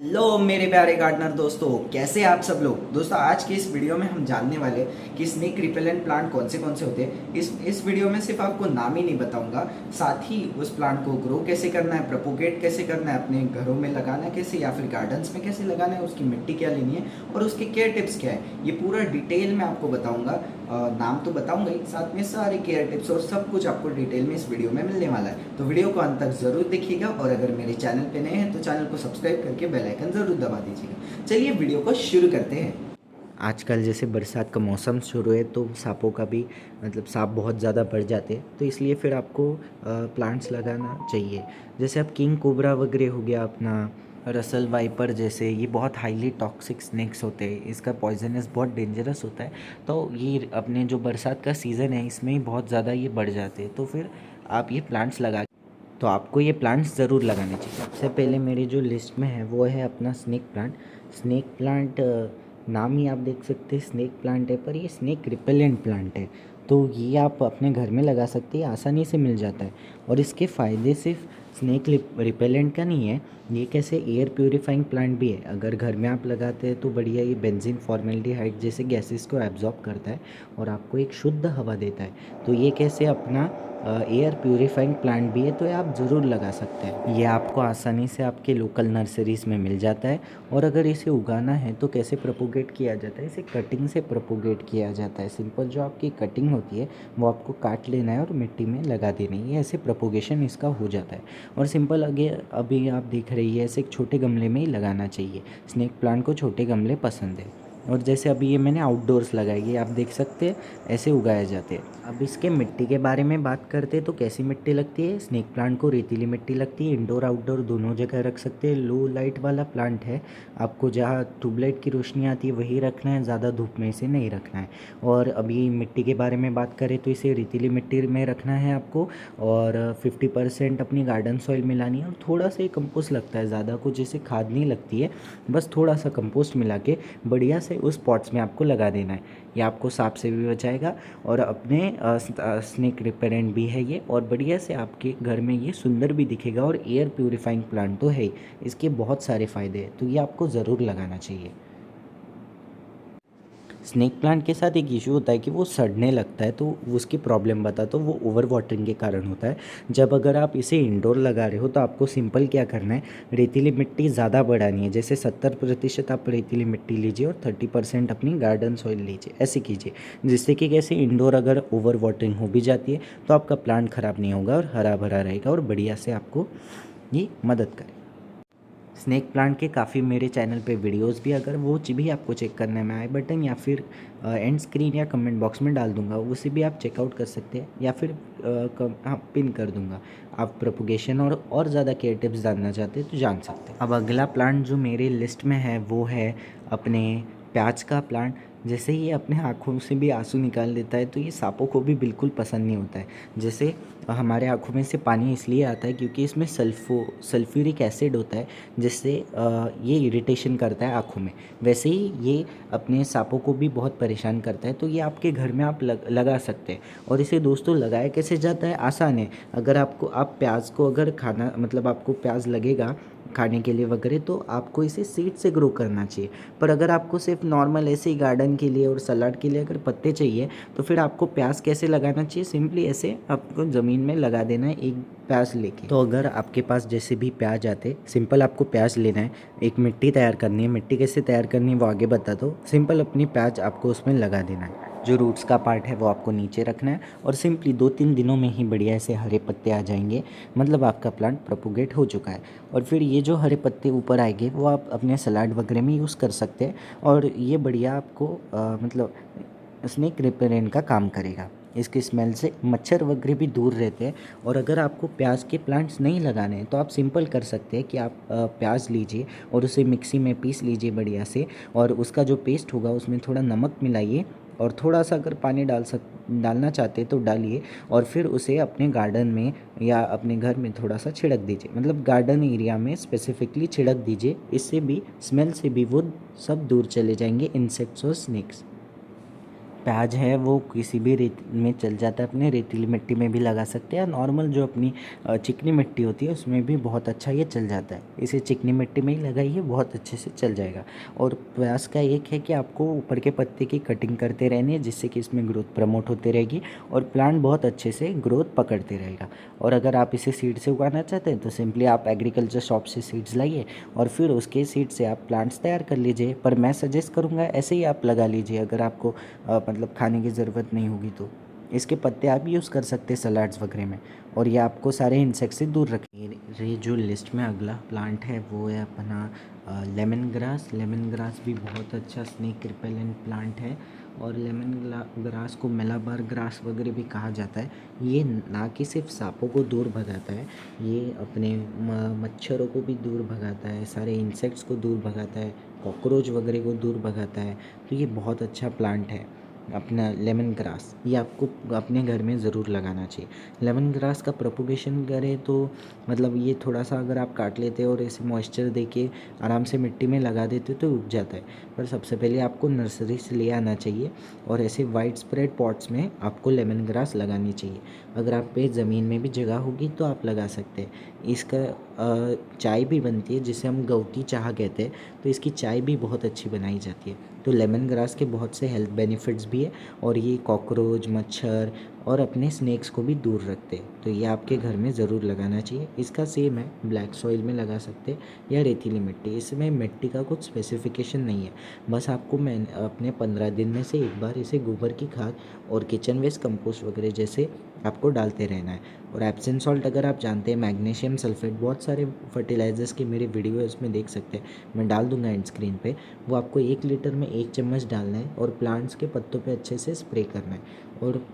Hello मेरे प्यारे gardener दोस्तों, कैसे आप सब लोग। दोस्तों आज की इस वीडियो में हम जानने वाले कि स्नेक रिपेलेंट प्लांट कौन से होते हैं। इस वीडियो में सिर्फ आपको नाम ही नहीं बताऊंगा, साथ ही उस प्लांट को ग्रो कैसे करना है, प्रोपोगेट कैसे करना है, अपने घरों में लगाना कैसे या फिर गार्डन्स में कैसे लगाना है, उसकी मिट्टी क्या लेनी है और उसके केयर टिप्स क्या है, ये पूरा डिटेल में आपको बताऊंगा। नाम तो बताऊंगा ही, साथ में सारे केयर टिप्स और सब कुछ आपको डिटेल में इस वीडियो में मिलने वाला है। तो वीडियो को अंत तक जरूर देखिएगा और अगर मेरे चैनल पे नए हैं तो चैनल को सब्सक्राइब करके बेल आइकन जरूर दबा दीजिएगा। चलिए वीडियो को शुरू करते हैं। आजकल जैसे बरसात का मौसम शुरू है तो सांपों का भी सांप बहुत ज़्यादा बढ़ जाते हैं, तो इसलिए फिर आपको प्लांट्स लगाना चाहिए। जैसे अब किंग कोबरा वगैरह हो गया, अपना रसल वाइपर जैसे, ये बहुत हाईली टॉक्सिक स्नेक्स होते हैं, इसका पॉइजनस बहुत डेंजरस होता है। तो ये अपने जो बरसात का सीज़न है इसमें ही बहुत ज़्यादा ये बढ़ जाते हैं, तो फिर आप ये प्लांट्स लगा तो आपको ये प्लांट्स ज़रूर लगाने चाहिए। सबसे पहले मेरी जो लिस्ट में है वो है अपना स्नेक प्लांट। स्नेक प्लांट नाम ही आप देख सकते हैं स्नेक प्लांट है, पर ये स्नेक रिपेलेंट प्लांट है, तो ये आप अपने घर में लगा सकते हैं, आसानी से मिल जाता है। और इसके फ़ायदे सिर्फ स्नेक रिपेलेंट का नहीं है, ये कैसे एयर प्योरीफाइंग प्लांट भी है। अगर घर में आप लगाते हैं तो बढ़िया, ये बेंजीन फॉर्मेल्डिहाइड जैसे गैसेस को एब्जॉर्ब करता है और आपको एक शुद्ध हवा देता है। तो ये कैसे अपना एयर प्योरीफाइंग प्लांट भी है, तो ये आप ज़रूर लगा सकते हैं। ये आपको आसानी से आपके लोकल नर्सरीज़ में मिल जाता है। और अगर इसे उगाना है तो कैसे प्रोपोगेट किया जाता है, इसे कटिंग से प्रोपोगेट किया जाता है। सिंपल जो आपकी कटिंग होती है वो आपको काट लेना है और मिट्टी में लगा देनी है, ऐसे प्रोपोगेशन इसका हो जाता है। और सिंपल अभी आप देख रही है, ऐसे एक छोटे गमले में ही लगाना चाहिए। स्नेक प्लांट को छोटे गमले पसंद है। और जैसे अभी ये मैंने आउटडोर्स लगाई है, आप देख सकते हैं ऐसे उगाए जाते हैं। अब इसके मिट्टी के बारे में बात करते हैं तो कैसी मिट्टी लगती है। स्नेक प्लांट को रेतीली मिट्टी लगती है, इंडोर आउटडोर दोनों जगह रख सकते हैं। लो लाइट वाला प्लांट है, आपको जहाँ ट्यूबलाइट की रोशनी आती है वही रखना है, ज़्यादा धूप में इसे नहीं रखना है। और अभी मिट्टी के बारे में बात करें तो इसे रेतीली मिट्टी में रखना है आपको, और 50% अपनी गार्डन सॉइल मिलानी है और थोड़ा सा ही कंपोस्ट लगता है, ज़्यादा कुछ इसे खाद नहीं लगती है, बस थोड़ा सा कंपोस्ट मिला के बढ़िया से उस पॉट्स में आपको लगा देना है। ये आपको सांप से भी बचाएगा और अपने स्नेक रिपेलेंट भी है ये, और बढ़िया से आपके घर में ये सुंदर भी दिखेगा। और एयर प्यूरिफाइंग प्लांट तो है ही, इसके बहुत सारे फ़ायदे हैं, तो ये आपको ज़रूर लगाना चाहिए। स्नेक प्लांट के साथ एक इशू होता है कि वो सड़ने लगता है, तो उसकी प्रॉब्लम बताता हूँ। वो ओवर वाटरिंग के कारण होता है। जब अगर आप इसे इंडोर लगा रहे हो तो आपको सिंपल क्या करना है, रेतीली मिट्टी ज़्यादा बढ़ानी है। जैसे 70% आप रेतीली मिट्टी लीजिए और 30% अपनी गार्डन सॉइल लीजिए, ऐसे कीजिए, जिससे कि कैसे इंडोर अगर ओवर वाटरिंग हो भी जाती है तो आपका प्लांट ख़राब नहीं होगा और हरा भरा रहेगा और बढ़िया से आपको ये मदद करे। स्नेक प्लांट के काफ़ी मेरे चैनल पे वीडियोस भी, अगर वो भी आपको चेक करने में, आई बटन या फिर एंड स्क्रीन या कमेंट बॉक्स में डाल दूंगा, उसे भी आप चेकआउट कर सकते हैं, या फिर हाँ पिन कर दूंगा। आप प्रोपोगेशन और ज़्यादा केयर टिप्स जानना चाहते हैं तो जान सकते हैं। अब अगला प्लांट जो मेरी लिस्ट में है वो है अपने प्याज का प्लांट। जैसे ये अपने आँखों से भी आंसू निकाल देता है, तो ये सांपों को भी बिल्कुल पसंद नहीं होता है। जैसे हमारे आँखों में से पानी इसलिए आता है क्योंकि इसमें सल्फ्यूरिक एसिड होता है, जिससे ये इरिटेशन करता है आँखों में। वैसे ही ये अपने सांपों को भी बहुत परेशान करता है, तो ये आपके घर में आप लगा सकते हैं। और इसे दोस्तों लगाया कैसे जाता है, आसान है। अगर आप प्याज को अगर खाना आपको प्याज लगेगा खाने के लिए वगैरह, तो आपको इसे सीड से ग्रो करना चाहिए। पर अगर आपको सिर्फ नॉर्मल ऐसे ही गार्डन के लिए और सलाद के लिए अगर पत्ते चाहिए तो फिर आपको प्याज कैसे लगाना चाहिए, सिंपली ऐसे आपको ज़मीन में लगा देना है, एक प्याज लेके। तो अगर आपके पास जैसे भी प्याज आते, सिंपल आपको प्याज लेना है, एक मिट्टी तैयार करनी है। मिट्टी कैसे तैयार करनी है वो आगे बता दो। सिंपल अपनी प्याज आपको उसमें लगा देना है, जो रूट्स का पार्ट है वो आपको नीचे रखना है, और सिंपली 2-3 दिनों में ही बढ़िया से हरे पत्ते आ जाएंगे, आपका प्लांट प्रोपोगेट हो चुका है। और फिर ये जो हरे पत्ते ऊपर आएंगे वो आप अपने सलाद वगैरह में यूज़ कर सकते हैं, और ये बढ़िया आपको स्नेक रिपेलेंट का काम करेगा। इसकी स्मेल से मच्छर वगैरह भी दूर रहते हैं। और अगर आपको प्याज के प्लांट्स नहीं लगाने हैं तो आप सिंपल कर सकते हैं कि आप प्याज लीजिए और उसे मिक्सी में पीस लीजिए बढ़िया से, और उसका जो पेस्ट होगा उसमें थोड़ा नमक मिलाइए, और थोड़ा सा अगर पानी डालना चाहते तो डालिए, और फिर उसे अपने गार्डन में या अपने घर में थोड़ा सा छिड़क दीजिए, गार्डन एरिया में स्पेसिफिकली छिड़क दीजिए। इससे भी स्मेल से भी वो सब दूर चले जाएंगे, इंसेक्ट्स और स्नेक्स। प्याज है वो किसी भी रेत में चल जाता है, अपने रेतीली मिट्टी में भी लगा सकते हैं, नॉर्मल जो अपनी चिकनी मिट्टी होती है उसमें भी बहुत अच्छा ये चल जाता है। इसे चिकनी मिट्टी में ही लगाइए, बहुत अच्छे से चल जाएगा। और प्याज का एक है कि आपको ऊपर के पत्ते की कटिंग करते रहनी है, जिससे कि इसमें ग्रोथ प्रमोट होती रहेगी और प्लांट बहुत अच्छे से ग्रोथ पकड़ते रहेगा। और अगर आप इसे सीड से उगाना चाहते हैं तो सिंपली आप एग्रीकल्चर शॉप से सीड्स लाइए और फिर उसके सीड से आप प्लांट्स तैयार कर लीजिए। पर मैं सजेस्ट करूँगा ऐसे ही आप लगा लीजिए, अगर आपको मतलब खाने की ज़रूरत नहीं होगी तो। इसके पत्ते आप यूज़ कर सकते हैं सलाड्स वगैरह में, और ये आपको सारे इंसेक्ट से दूर रखें। ये जो लिस्ट में अगला प्लांट है वो है अपना लेमन ग्रास। लेमन ग्रास भी बहुत अच्छा स्नेक रिपेलेंट प्लांट है, और लेमन ग्रास को मलाबार ग्रास वगैरह भी कहा जाता है। ये ना कि सिर्फ सांपों को दूर भगाता है, ये अपने मच्छरों को भी दूर भगाता है, सारे इंसेक्ट्स को दूर भगाता है, कॉकरोच वगैरह को दूर भगाता है। तो ये बहुत अच्छा प्लांट है अपना लेमन ग्रास, ये आपको अपने घर में ज़रूर लगाना चाहिए। लेमन ग्रास का प्रोपोगेशन करें तो मतलब ये थोड़ा सा अगर आप काट लेते और ऐसे मॉइस्चर दे के आराम से मिट्टी में लगा देते तो उग जाता है। पर सबसे पहले आपको नर्सरी से ले आना चाहिए और ऐसे वाइड स्प्रेड पॉट्स में आपको लेमन ग्रास लगानी चाहिए। अगर आप पे ज़मीन में भी जगह होगी तो आप लगा सकते हैं। इसका चाय भी बनती है, जिसे हम गौती चाह कहते हैं, तो इसकी चाय भी बहुत अच्छी बनाई जाती है। तो लेमन ग्रास के बहुत से हेल्थ बेनिफिट्स भी है, और ये कॉकरोच, मच्छर और अपने स्नेक्स को भी दूर रखते हैं। तो ये आपके घर में ज़रूर लगाना चाहिए। इसका सेम है, ब्लैक सॉइल में लगा सकते हैं या रेतीली मिट्टी। इसमें मिट्टी का कुछ स्पेसिफिकेशन नहीं है, बस आपको मैं अपने 15 दिन में से एक बार इसे गोबर की खाद और किचन वेस्ट कंपोस्ट वगैरह जैसे आपको डालते रहना है। और एप्सम सॉल्ट अगर आप जानते हैं, मैग्नीशियम सल्फेट, बहुत सारे फर्टिलाइजर्स के मेरे वीडियो इसमें देख सकते हैं, मैं डाल दूंगा एंड स्क्रीन पे। वो आपको 1 लीटर में 1 चम्मच डालना है और प्लांट्स के पत्तों पे अच्छे से स्प्रे करना है, और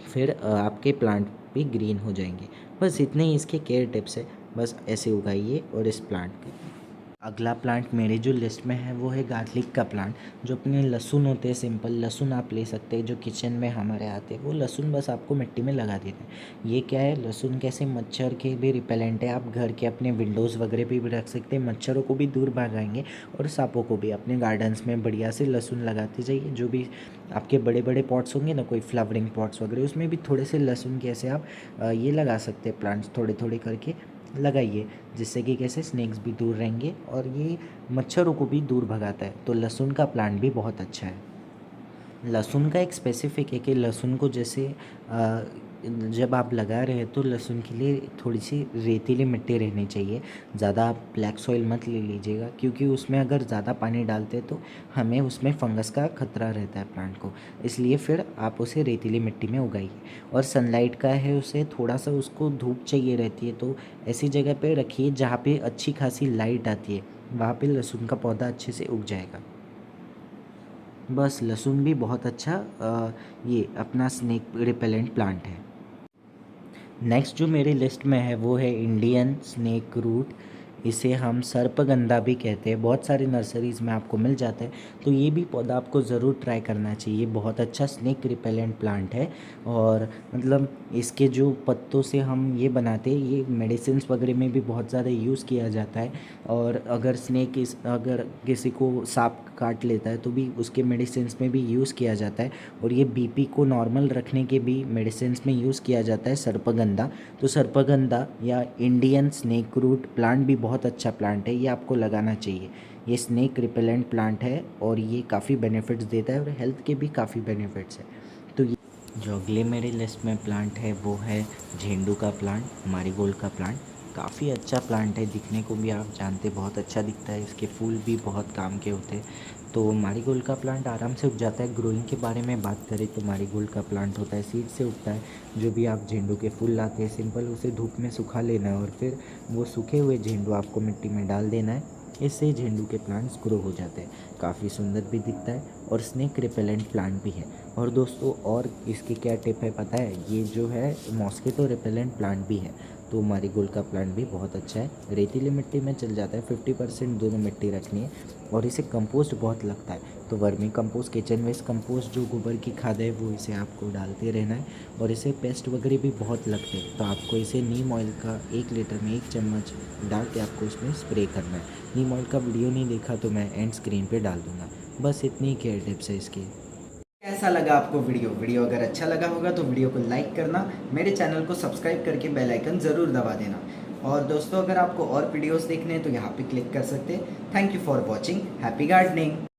फिर आपके प्लांट भी ग्रीन हो जाएंगे। बस इतने ही इसके केयर टिप्स है, बस ऐसे उगाइए और इस प्लांट को। अगला प्लांट मेरे जो लिस्ट में है वो है गार्लिक का प्लांट। जो अपने लहसुन होते हैं, सिंपल लहसुन आप ले सकते हैं जो किचन में हमारे आते हैं, वो लहसुन बस आपको मिट्टी में लगा देना है। ये क्या है, लहसुन कैसे मच्छर के भी रिपेलेंट है, आप घर के अपने विंडोज़ वगैरह पे भी रख सकते हैं, मच्छरों को भी दूर भगाएंगे और सांपों को भी। अपने गार्डन्स में बढ़िया से लहसुन लगाते जाइए। जो भी आपके बड़े बड़े पॉट्स होंगे ना, कोई फ्लावरिंग पॉट्स वगैरह, उसमें भी थोड़े से लहसुन के ऐसे आप ये लगा सकते हैं प्लांट्स, थोड़े थोड़े करके लगाइए, जिससे कि कैसे स्नेक्स भी दूर रहेंगे और ये मच्छरों को भी दूर भगाता है। तो लहसुन का प्लांट भी बहुत अच्छा है। लहसुन का एक स्पेसिफिक है कि लहसुन को जैसे जब आप लगा रहे हैं तो लहसुन के लिए थोड़ी सी रेतीली मिट्टी रहनी चाहिए। ज़्यादा आप ब्लैक सॉइल मत ले लीजिएगा, क्योंकि उसमें अगर ज़्यादा पानी डालते हैं तो हमें उसमें फंगस का खतरा रहता है प्लांट को। इसलिए फिर आप उसे रेतीली मिट्टी में उगाइए। और सनलाइट का है, उसे थोड़ा सा उसको धूप चाहिए रहती है, तो ऐसी जगह पे रखिए जहाँ पे अच्छी खासी लाइट आती है, वहाँ पे लहसुन का पौधा अच्छे से उग जाएगा। बस लहसुन भी बहुत अच्छा ये अपना स्नेक रिपेलेंट प्लांट है। नेक्स्ट जो मेरी लिस्ट में है वो है इंडियन स्नेक रूट। इसे हम सर्पगंधा भी कहते हैं, बहुत सारी नर्सरीज़ में आपको मिल जाता है। तो ये भी पौधा आपको ज़रूर ट्राई करना चाहिए, बहुत अच्छा स्नेक रिपेलेंट प्लांट है। और मतलब इसके जो पत्तों से हम ये बनाते हैं, ये मेडिसिन्स वगैरह में भी बहुत ज़्यादा यूज़ किया जाता है। और अगर किसी को सांप काट लेता है तो भी उसके मेडिसिन्स में भी यूज़ किया जाता है। और ये बीपी को नॉर्मल रखने के भी मेडिसिन्स में यूज़ किया जाता है सर्पगंधा। तो सर्पगंधा या इंडियन स्नेक रूट प्लांट भी बहुत अच्छा प्लांट है, ये आपको लगाना चाहिए। ये स्नेक रिपेलेंट प्लांट है और ये काफ़ी बेनिफिट्स देता है और हेल्थ के भी काफ़ी बेनिफिट्स है। तो ये जो अगले मेरे लिस्ट में प्लांट है वो है झेंडू का प्लांट, मारीगोल्ड का प्लांट। काफ़ी अच्छा प्लांट है, दिखने को भी आप जानते बहुत अच्छा दिखता है, इसके फूल भी बहुत काम के होते हैं। तो मारीगोल्ड का प्लांट आराम से उग जाता है। ग्रोइंग के बारे में बात करें तो मारीगोल्ड का प्लांट होता है, सीड से उगता है। जो भी आप झेंडू के फूल लाते हैं, सिंपल उसे धूप में सुखा लेना है और फिर वो सूखे हुए झेंडू आपको मिट्टी में डाल देना है। इससे झेंडू के प्लांट्स ग्रो हो जाते हैं, काफ़ी सुंदर भी दिखता है और स्नेक रिपेलेंट प्लांट भी है। और दोस्तों और इसकी क्या टिप है पता है, ये जो है मॉस्किटो रिपेलेंट प्लांट भी है। तो मारीगोल्ड का प्लांट भी बहुत अच्छा है, रेतीली मिट्टी में चल जाता है। 50% दोनों मिट्टी रखनी है और इसे कंपोस्ट बहुत लगता है। तो vermicompost, kitchen waste compost, जो गोबर की खाद है वो इसे आपको डालते रहना है। और इसे पेस्ट वगैरह भी बहुत लगते हैं, तो आपको इसे नीम ऑयल का 1 लीटर में 1 चम्मच डाल के आपको इसमें स्प्रे करना है। नीम ऑयल का वीडियो नहीं देखा तो मैं एंड स्क्रीन पे डाल दूँगा। बस इतनी केयर टिप्स है इसकी। कैसा लगा आपको वीडियो अगर अच्छा लगा होगा तो वीडियो को लाइक करना, मेरे चैनल को सब्सक्राइब करके बेल आइकन ज़रूर दबा देना। और दोस्तों अगर आपको और वीडियोस देखने हैं तो यहाँ पे क्लिक कर सकते हैं। Thank you for watching, happy gardening.